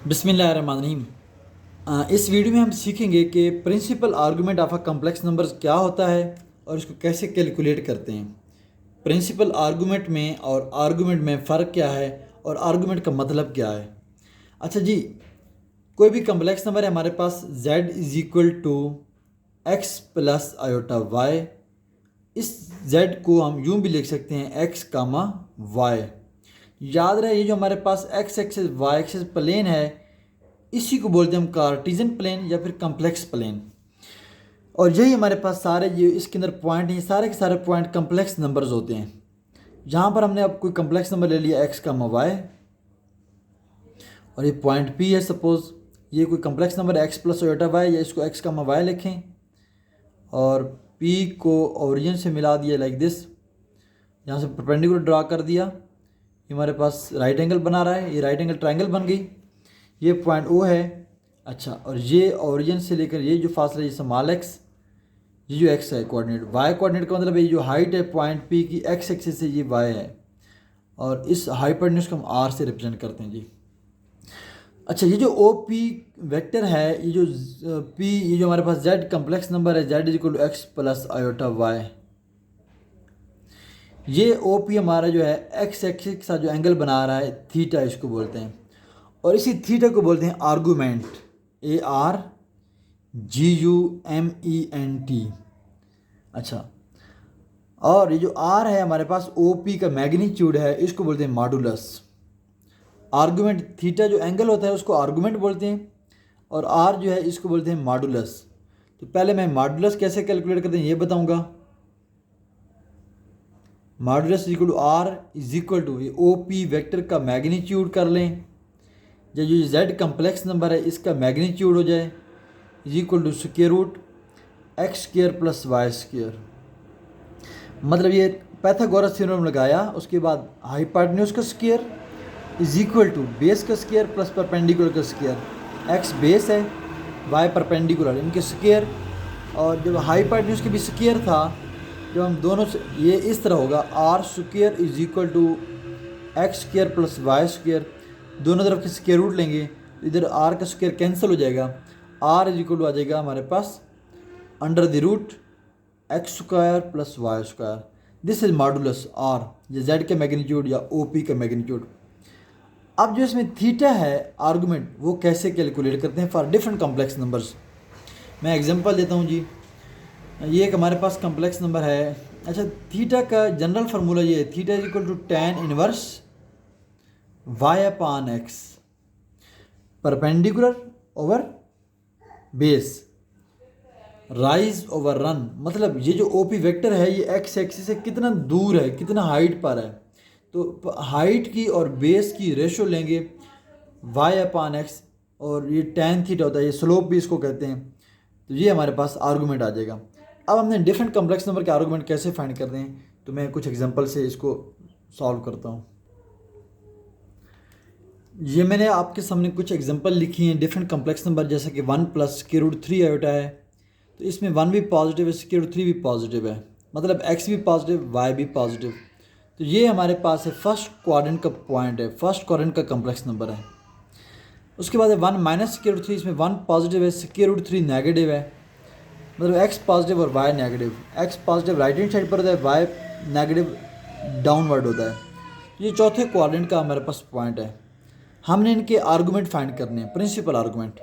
बिस्मिल्लाहिर्रहमानिर्रहीम। इस वीडियो में हम सीखेंगे कि principle argument of a complex numbers क्या होता है और इसको कैसे कैलकुलेट करते हैं। प्रिंसिपल आर्गूमेंट में और आर्गूमेंट में फ़र्क क्या है और आर्गूमेंट का मतलब क्या है। अच्छा जी, कोई भी कम्प्लेक्स नंबर है हमारे पास z is equal to x plus iota y. इस z को हम यूँ भी लिख सकते हैं x कामा वाई। याद रहे ये जो हमारे पास x axis y axis plane है इसी को बोलते हैं हम कार्टेशियन प्लेन या फिर कम्प्लेक्स प्लेन। और यही हमारे पास सारे ये इसके अंदर पॉइंट हैं, सारे के सारे पॉइंट कम्प्लेक्स नंबर्स होते हैं। यहाँ पर हमने अब कोई कम्प्लेक्स नंबर ले लिया x कामा वाई और ये पॉइंट P है। सपोज़ ये कोई complex number x plus iota y, या इसको x कामा वाई लिखें और P को ओरिजिन से मिला दिया लाइक दिस। यहाँ से परपेंडिकुलर ड्रा कर दिया, ये हमारे पास राइट एंगल बना रहा है, ये राइट एंगल ट्रायंगल बन गई। ये पॉइंट O है। अच्छा, और ये ओरिजिन से लेकर ये जो फासला ये स्मॉल x, ये जो x है कोऑर्डिनेट, y कोऑर्डिनेट का मतलब ये जो हाइट है पॉइंट P की x एक्सिस से ये y है और इस हाइपोटेन्यूज को हम r से रिप्रेजेंट करते हैं जी। अच्छा, ये जो OP वेक्टर है, ये जो P, ये जो हमारे पास z कम्प्लेक्स नंबर है z is equal to x plus iota y. ये OP हमारा जो है x एक्सिस के साथ जो एंगल बना रहा है थीटा इसको बोलते हैं, और इसी थीटा को बोलते हैं आर्गूमेंट, ARGUMENT। अच्छा, और ये जो R है हमारे पास OP का मैग्नीट्यूड है, इसको बोलते हैं मॉडुलस। आर्गूमेंट थीटा जो एंगल होता है उसको आर्गूमेंट बोलते हैं और R जो है इसको बोलते हैं मॉडुलस। तो पहले मैं मॉडुलस कैसे कैलकुलेट करते हैं ये बताऊंगा। Modulus equal to R is equal to ये OP वेक्टर का मैग्नीट्यूड कर लें, जो z कम्प्लेक्स नंबर है इसका मैग्नीट्यूड हो जाए is equal to square root x square plus y square. मतलब ये पाइथागोरस थ्योरम लगाया, उसके बाद हाइपोटेन्यूज का square is equal to base का स्क्वायर प्लस परपेंडिकुलर का स्क्वायर। एक्स बेस है, वाई परपेंडिकुलर, इनके स्क्वायर। और जब हाइपोटेन्यूज के भी स्क्वायर था, जब हम दोनों से ये इस तरह होगा r square is equal to x square plus y square. दोनों तरफ के स्क्वायर रूट लेंगे, इधर आर का स्क्वायर कैंसिल हो जाएगा, आर इज इक्वल टू आ जाएगा हमारे पास under the root x square plus y square. This is modulus R, ये जेड का मैग्नीट्यूड या ओपी का मैग्नीट्यूड। अब जो इसमें थीटा है आर्गूमेंट, वो कैसे कैलकुलेट करते हैं फॉर डिफरेंट कम्प्लेक्स नंबर्स। मैं एग्जांपल देता हूँ जी। ये एक हमारे पास कम्प्लेक्स नंबर है। अच्छा, थीटा का जनरल फार्मूला ये है, theta is equal to tan inverse y upon x, perpendicular over base, rise over run. मतलब ये जो OP वेक्टर है ये एक्स एक्सिस से कितना दूर है, कितना हाइट पर है, तो हाइट की और बेस की रेशो लेंगे y अपॉन एक्स, और ये tan थीटा होता है, ये स्लोप भी इसको कहते हैं। तो ये हमारे पास आर्गूमेंट आ जाएगा। अब हमने डिफरेंट कम्प्लेक्स नंबर के आर्गूमेंट कैसे फाइंड करते हैं, तो मैं कुछ एग्जांपल से इसको सॉल्व करता हूँ। ये मैंने आपके सामने कुछ एग्जांपल लिखी हैं डिफरेंट कम्प्लेक्स नंबर, जैसे कि 1 प्लस स्क्वायर रूट 3 आयोटा है, तो इसमें 1 भी पॉजिटिव है, स्क्वायर रूट 3 भी पॉजिटिव है, मतलब x भी पॉजिटिव y भी पॉजिटिव। तो ये हमारे पास है फर्स्ट क्वाड्रेंट का पॉइंट है, फर्स्ट क्वाड्रेंट का कम्प्लेक्स नंबर है। उसके बाद है 1 माइनस स्क्वायर रूट 3, इसमें 1 पॉजिटिव है, स्क्वायर रूट 3 नेगेटिव है, मतलब x पॉजिटिव और y negative. x positive right hand side पर होता है, y नेगेटिव डाउनवर्ड होता है। ये चौथे क्वाड्रेंट का हमारे पास पॉइंट है। हमने इनके आर्गूमेंट फाइंड करने हैं, प्रिंसिपल आर्गूमेंट।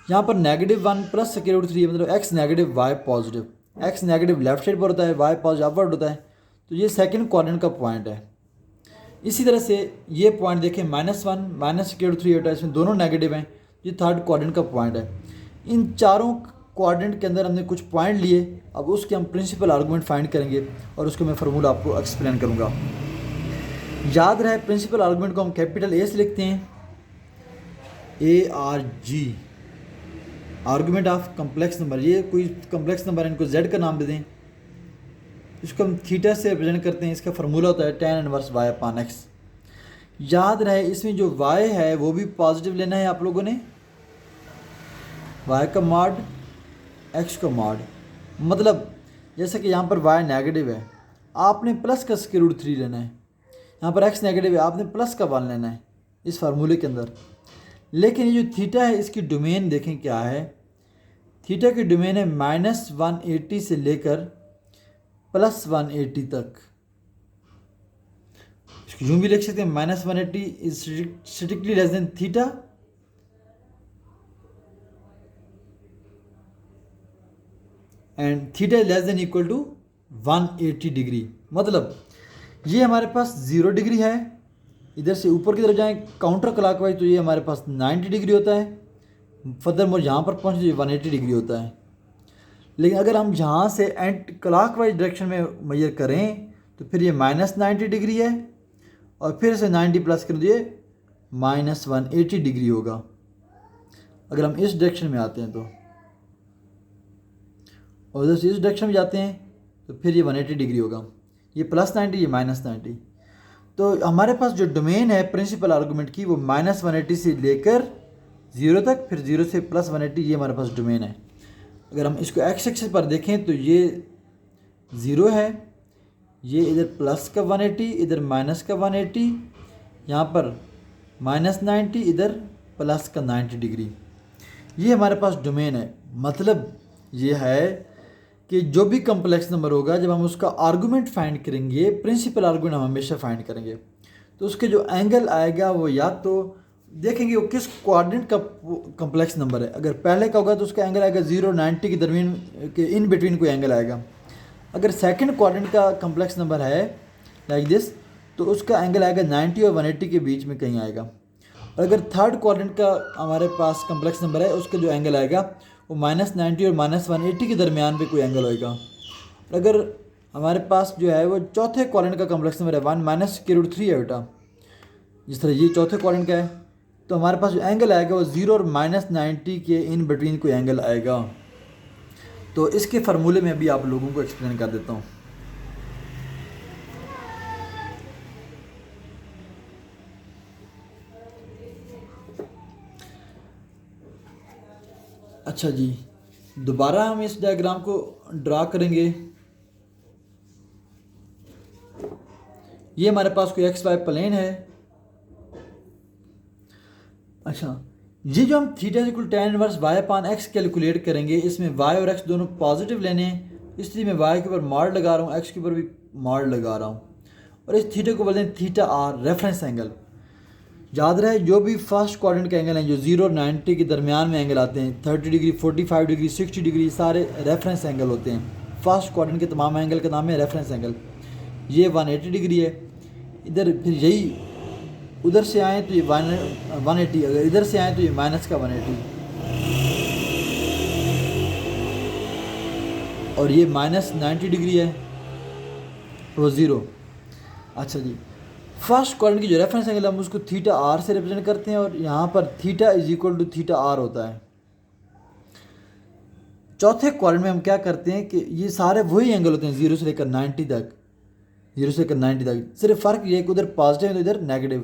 यहाँ पर -1 प्लस स्क्वायर रूट 3 मतलब x negative y positive, x negative left side पर होता है, y पॉजिटिव अपवर्ड होता है, तो ये सेकंड क्वाड्रेंट का पॉइंट है। इसी तरह से ये पॉइंट देखें, -1 माइनस स्क्वायर रूट 3 होता है, इसमें दोनों नेगेटिव हैं, ये थर्ड क्वाड्रेंट का पॉइंट है। इन चारों क्वाड्रेंट के अंदर हमने कुछ पॉइंट लिए, अब उसके हम प्रिंसिपल आर्गूमेंट फाइंड करेंगे और उसको मैं फार्मूला आपको एक्सप्लेन करूँगा। याद रहे प्रिंसिपल आर्गूमेंट को हम कैपिटल ए से लिखते हैं, ARG, argument of complex number. ये कोई कम्प्लेक्स नंबर है, इनको z का नाम दे दें, इसको हम थीटा से रिप्रेजेंट करते हैं। इसका फार्मूला होता है tan inverse y upon x। याद रहे इसमें जो y है वो भी पॉजिटिव लेना है आप लोगों ने, y का मॉड x का मॉड, मतलब जैसे कि यहाँ पर y नेगेटिव है, आपने प्लस का स्क्वायर रूट 3 लेना है, यहाँ पर x नेगेटिव है, आपने प्लस का 1 लेना है इस फार्मूले के अंदर। लेकिन ये जो थीटा है इसकी डोमेन देखें क्या है। थीटा की डोमेन है -180 से लेकर +180 तक। इसको यूँ भी लिख सकते हैं -180 is strictly less than theta and theta is less than equal to 180 degree. मतलब ये हमारे पास 0 डिग्री है, इधर से ऊपर की तरफ जाएं काउंटर क्लॉकवाइज तो ये हमारे पास 90 डिग्री होता है, फर्दर मोर यहाँ पर पहुँचे तो ये 180 डिग्री होता है। लेकिन अगर हम यहाँ से एंटी क्लॉकवाइज डायरेक्शन में मेजर करें तो फिर ये -90 डिग्री है और फिर से 90 प्लस करें तो ये -180 डिग्री होगा अगर हम इस डायरेक्शन में आते हैं तो, और उधर से इस डायरेक्शन में जाते हैं तो फिर ये 180 डिग्री होगा। ये +90 ये -90। तो हमारे पास जो डोमेन है प्रिंसिपल आर्गूमेंट की वो -180 से लेकर 0 तक, फिर 0 से +180, ये हमारे पास डोमेन है। अगर हम इसको एक्स एक्सिस पर देखें तो ये 0 है, ये इधर प्लस का 180, इधर माइनस का 180, यहाँ पर -90, इधर प्लस का 90 डिग्री। ये हमारे पास डोमेन है। मतलब ये है कि जो भी कम्प्लेक्स नंबर होगा जब हम उसका आर्गूमेंट फाइंड करेंगे, प्रिंसिपल आर्गूमेंट हम हमेशा फाइंड करेंगे, तो उसके जो एंगल आएगा वो या तो देखेंगे वो किस कोऑर्डिनेट का कम्प्लेक्स नंबर है। अगर पहले का होगा तो उसका एंगल आएगा 0 90 के दरमियान के इन बिटवीन कोई एंगल आएगा। अगर सेकंड कोऑर्डिनेट का कम्प्लेक्स नंबर है लाइक दिस तो उसका एंगल आएगा 90 और 180 के बीच में कहीं आएगा। और अगर थर्ड कोऑर्डिनेट का हमारे पास कम्प्लेक्स नंबर है उसका जो एंगल आएगा वो -90 और -180 के दरमियान पे कोई एंगल होएगा। और अगर हमारे पास जो है वो चौथे कोऑर्डिनेट का कम्प्लेक्स नंबर है 1 -√3 है बेटा, जिस तरह ये चौथे कोऑर्डिनेट का है तो हमारे पास जो एंगल आएगा वो 0 और -90 के इन बिटवीन कोई एंगल आएगा। तो इसके फार्मूले में अभी आप लोगों को एक्सप्लेन कर देता हूँ। अच्छा जी, दोबारा हम इस डायग्राम को ड्रा करेंगे। ये हमारे पास कोई XY प्लेन है। अच्छा, ये जो हम theta equal tan inverse y/x calculate करेंगे, इसमें y और x दोनों पॉजिटिव लेने हैं, इसलिए मैं y के ऊपर मॉड लगा रहा हूँ, x के ऊपर भी मॉड लगा रहा हूँ और इस थीटा को बोलते हैं थीटा r रेफरेंस एंगल। याद रहे जो भी फर्स्ट क्वाड्रेंट के एंगल हैं जो 0 और 90 के दरमियान में एंगल आते हैं, 30 डिग्री 45 डिग्री 60 डिग्री, सारे रेफरेंस एंगल होते हैं। फर्स्ट क्वाड्रेंट के तमाम एंगल का नाम है रेफरेंस एंगल। ये 180 डिग्री है। इधर फिर यही उधर से आए तो ये 180, अगर इधर से आए तो ये माइनस का 180 और ये -90 डिग्री है वो 0। अच्छा जी, फर्स्ट क्वाड्रेंट की जो रेफरेंस एंगल हम उसको थीटा r से रिप्रेजेंट करते हैं और यहाँ पर theta is equal to theta r होता है। चौथे क्वाड्रेंट में हम क्या करते हैं कि ये सारे वही एंगल होते हैं 0 से लेकर 90 तक, 0 से लेकर 90 तक, सिर्फ फ़र्क ये है कि उधर पॉजिटिव है तो इधर नेगेटिव।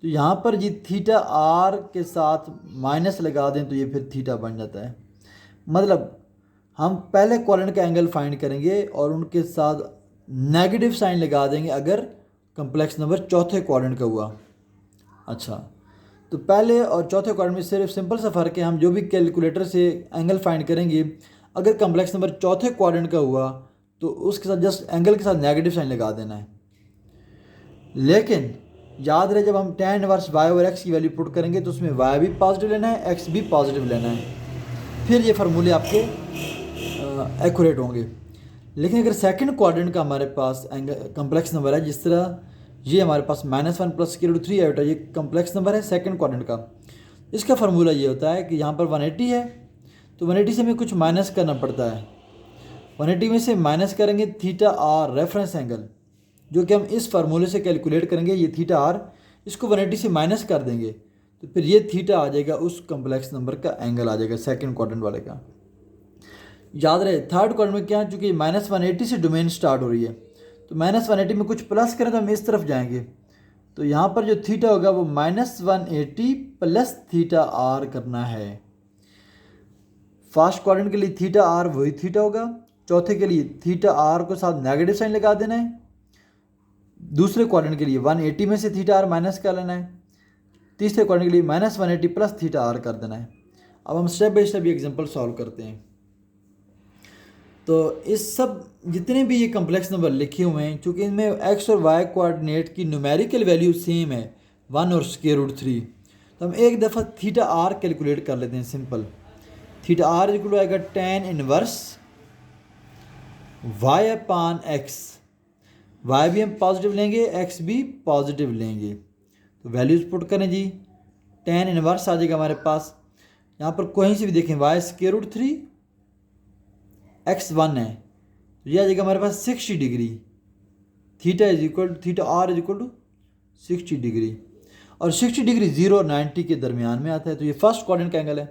तो यहाँ पर ये थीटा r के साथ माइनस लगा दें तो ये फिर थीटा बन जाता है। मतलब हम पहले क्वाड्रेंट का एंगल फाइंड करेंगे और उनके साथ नेगेटिव साइन लगा देंगे अगर कम्प्लेक्स नंबर चौथे क्वाड्रेंट का हुआ। अच्छा, तो पहले और चौथे क्वाड्रेंट में सिर्फ सिंपल सा फ़र्क है, हम जो भी कैलकुलेटर से एंगल फाइंड करेंगे अगर कम्प्लेक्स नंबर चौथे क्वाड्रेंट का हुआ तो उसके साथ जस्ट एंगल के साथ नेगेटिव साइन लगा देना है। लेकिन याद रहे जब हम tan इनवर्स y और x की वैल्यू पुट करेंगे तो उसमें y भी पॉजिटिव लेना है, x भी पॉजिटिव लेना है, फिर ये फार्मूले आपके एक्यूरेट होंगे। लेकिन अगर सेकंड क्वाड्रेंट का हमारे पास कम्प्लेक्स नंबर है, जिस तरह ये हमारे पास -1 + √3 है बेटा, ये कम्प्लेक्स नंबर है सेकंड क्वाड्रेंट का, इसका फार्मूला ये होता है कि यहाँ पर 180 है तो 180 से हमें कुछ माइनस करना पड़ता है। 180 में से माइनस करेंगे थीटा r रेफरेंस एंगल, जो कि हम इस फार्मूले से कैलकुलेट करेंगे। ये थीटा r, इसको 180 से माइनस कर देंगे तो फिर ये थीटा आ जाएगा, उस कम्प्लेक्स नंबर का एंगल आ जाएगा सेकंड क्वाड्रेंट वाले का। याद रहे थर्ड क्वाड्रेंट में क्या, चूँकि -180 से डोमेन स्टार्ट हो रही है तो -180 में कुछ प्लस करें तो हम इस तरफ जाएंगे, तो यहाँ पर जो थीटा होगा वो -180 प्लस थीटा r करना है। फर्स्ट क्वाड्रेंट के लिए थीटा r वही थीटा होगा, चौथे के लिए थीटा r को साथ नेगेटिव साइन लगा देना है, दूसरे क्वाड्रेंट के लिए 180 में से थीटा r माइनस कर लेना है। तीसरे क्वाड्रेंट के लिए -180 प्लस थीटा आर कर देना है। अब हम स्टेप बाई स्टेप ये एग्जांपल सॉल्व करते हैं। तो इस सब जितने भी ये कम्प्लेक्स नंबर लिखे हुए हैं, चूँकि इनमें एक्स और वाई कोऑर्डिनेट की न्यूमेरिकल वैल्यू सेम है 1 और √3, तो हम एक दफ़ा थीटा आर कैलकुलेट कर लेते हैं। सिंपल थीटा आर इक्वल आएगा tan इनवर्स y अपान x। y भी हम पॉजिटिव लेंगे, x भी पॉजिटिव लेंगे। तो वैल्यूज़ पुट करें जी, tan इनवर्स आ जाएगा हमारे पास। यहाँ पर कहीं से भी देखें y√3 x1 है, तो ये आ जाएगा हमारे पास 60 degree. Theta r is equal to 60 degree, और 60 डिग्री 0 और 90 के दरमियान में आता है। तो ये फर्स्ट क्वाड्रेंट का एंगल है।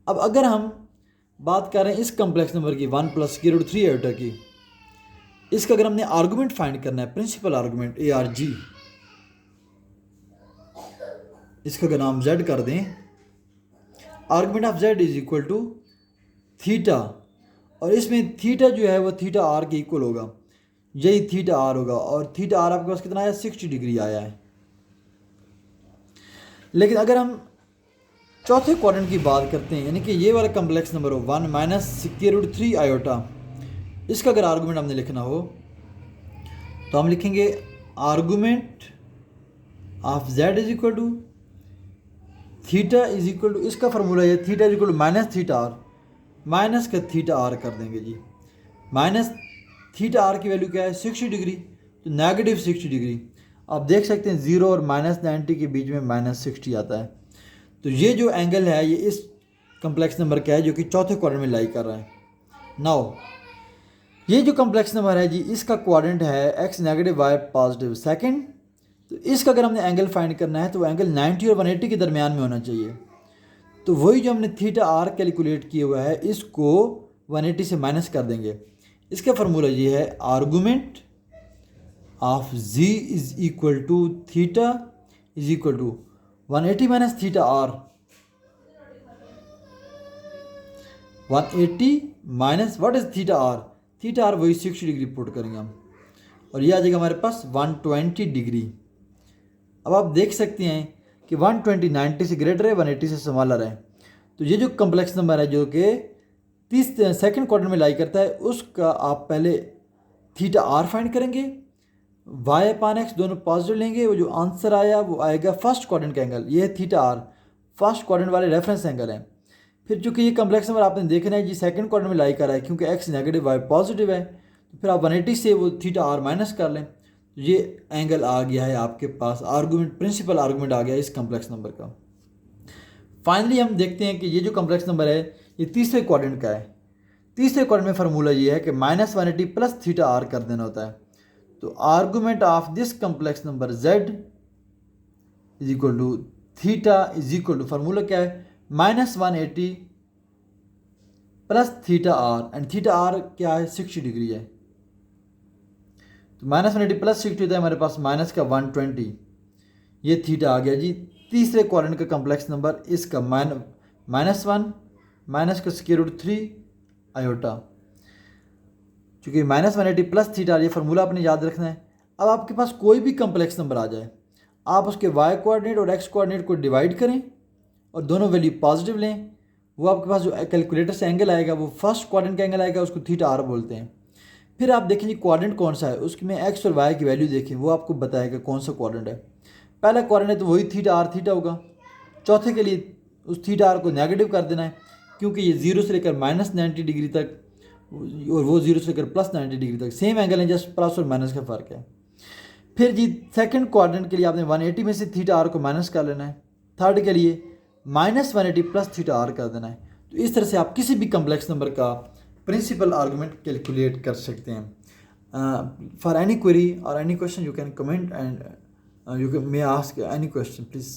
अब अगर हम बात कर रहे हैं इस कम्प्लेक्स नंबर की 1 + √3 आयोटा की, इसका अगर हमने आर्गूमेंट फाइंड करना है, प्रिंसिपल आर्गूमेंट ARG, इसका अगर नाम Z कर दें, argument of Z is equal to theta, और इसमें थीटा जो है वो थीटा आर के इक्वल होगा, यही थीटा आर होगा। और थीटा आर आपके पास कितना आया, 60 डिग्री आया है। लेकिन अगर हम चौथे क्वाड्रेंट की बात करते हैं, यानी कि ये वाला कम्प्लेक्स नंबर हो 1 - √3 आयोटा, इसका अगर आर्गूमेंट हमने लिखना हो तो हम लिखेंगे argument of Z is equal to theta is equal to, इसका फार्मूला है theta is equal to -theta r, minus का थीटा आर कर देंगे जी। माइनस थीटा आर की वैल्यू क्या है, 60 डिग्री, तो -60 डिग्री। आप देख सकते हैं 0 और -90 के बीच में -60 आता है। तो ये जो एंगल है ये इस कम्प्लेक्स नंबर का है जो कि चौथे क्वाड्रेंट में लाई कर रहा है। नाउ ये जो कम्प्लेक्स नंबर है जी, इसका क्वाड्रेंट है x negative y positive second. तो इसका अगर हमने एंगल फाइंड करना है तो वो एंगल 90 और 180 के दरमियान में होना चाहिए। तो वही जो हमने थीटा आर कैलकुलेट किया हुआ है, इसको 180 से माइनस कर देंगे। इसका फार्मूला ये है argument of z is equal to theta is equal to 180 minus theta r, 180 minus what is theta r, theta r वही 60 डिग्री पुट करेंगे हम, और ये आ जाएगा हमारे पास 120 डिग्री। अब आप देख सकते हैं कि 120 90 से ग्रेटर है, 180 से स्मॉलर है। तो ये जो कम्प्लेक्स नंबर है जो कि सेकंड क्वाड्रेंट में लाई करता है, उसका आप पहले थीटा आर फाइंड करेंगे, y अपान x दोनों पॉजिटिव लेंगे। वो जो आंसर आया वो आएगा फर्स्ट क्वाड्रेंट का एंगल, ये है थीटा आर, फर्स्ट क्वाड्रेंट वाले रेफरेंस एंगल हैं। फिर चूंकि ये कम्प्लेक्स नंबर आपने देखना है जी सेकंड क्वाड्रेंट में लाई कर रहा है, क्योंकि x नेगेटिव y पॉजिटिव है, तो फिर आप 180 से वो थीटा आर माइनस कर लें, तो ये एंगल आ गया है आपके पास। आर्गूमेंट, प्रिंसिपल आर्गूमेंट आ गया इस कम्प्लेक्स नंबर का। फाइनली हम देखते हैं कि ये जो कम्प्लेक्स नंबर है ये तीसरे क्वाड्रेंट का है। तीसरे क्वाड्रेंट में फार्मूला ये है कि -180 प्लस थीटा आर कर देना होता है। तो argument of this complex number Z is equal to theta is equal to, formula क्या है, -180 plus theta r, and theta r क्या है, 60 डिग्री है। तो -180 प्लस 60 होता है हमारे पास माइनस का 120, ये थीटा आ गया जी तीसरे क्वाड्रेंट का कम्प्लेक्स नंबर। इसका -1 माइनस का √3 आयोटा, चूँकि -180 प्लस थीटा, ये फार्मूला आपने याद रखना है। अब आपके पास कोई भी कम्प्लेक्स नंबर आ जाए, आप उसके y कोऑर्डिनेट और x कोऑर्डिनेट को डिवाइड करें और दोनों वैल्यू पॉजिटिव लें, वो आपके पास जो कैलकुलेटर से एंगल आएगा वो फर्स्ट क्वाड्रेंट का एंगल आएगा, उसको थीटा आर बोलते हैं। फिर आप देखें जी क्वाड्रेंट कौन सा है, उसमें x और y की वैल्यू देखें, वो आपको बताएगा कौन सा क्वाड्रेंट है। पहला क्वाड्रेंट है तो वही थीटा आर थीटा होगा। चौथे के लिए उस थीटा आर को नेगेटिव कर देना है, क्योंकि ये 0 से लेकर -90 डिग्री तक और वो 0 से लेकर +90 डिग्री तक सेम एंगल है, जस्ट प्लस और माइनस का फ़र्क है। फिर जी सेकंड क्वाड्रेंट के लिए आपने 180 में से थीटा आर को माइनस कर लेना है। थर्ड के लिए -180 प्लस थीटा आर कर देना है। तो इस तरह से आप किसी भी कम्प्लेक्स नंबर का प्रिंसिपल आर्गूमेंट कैलकुलेट कर सकते हैं। फॉर एनी क्वेरी और any question you can comment and you may ask any question please.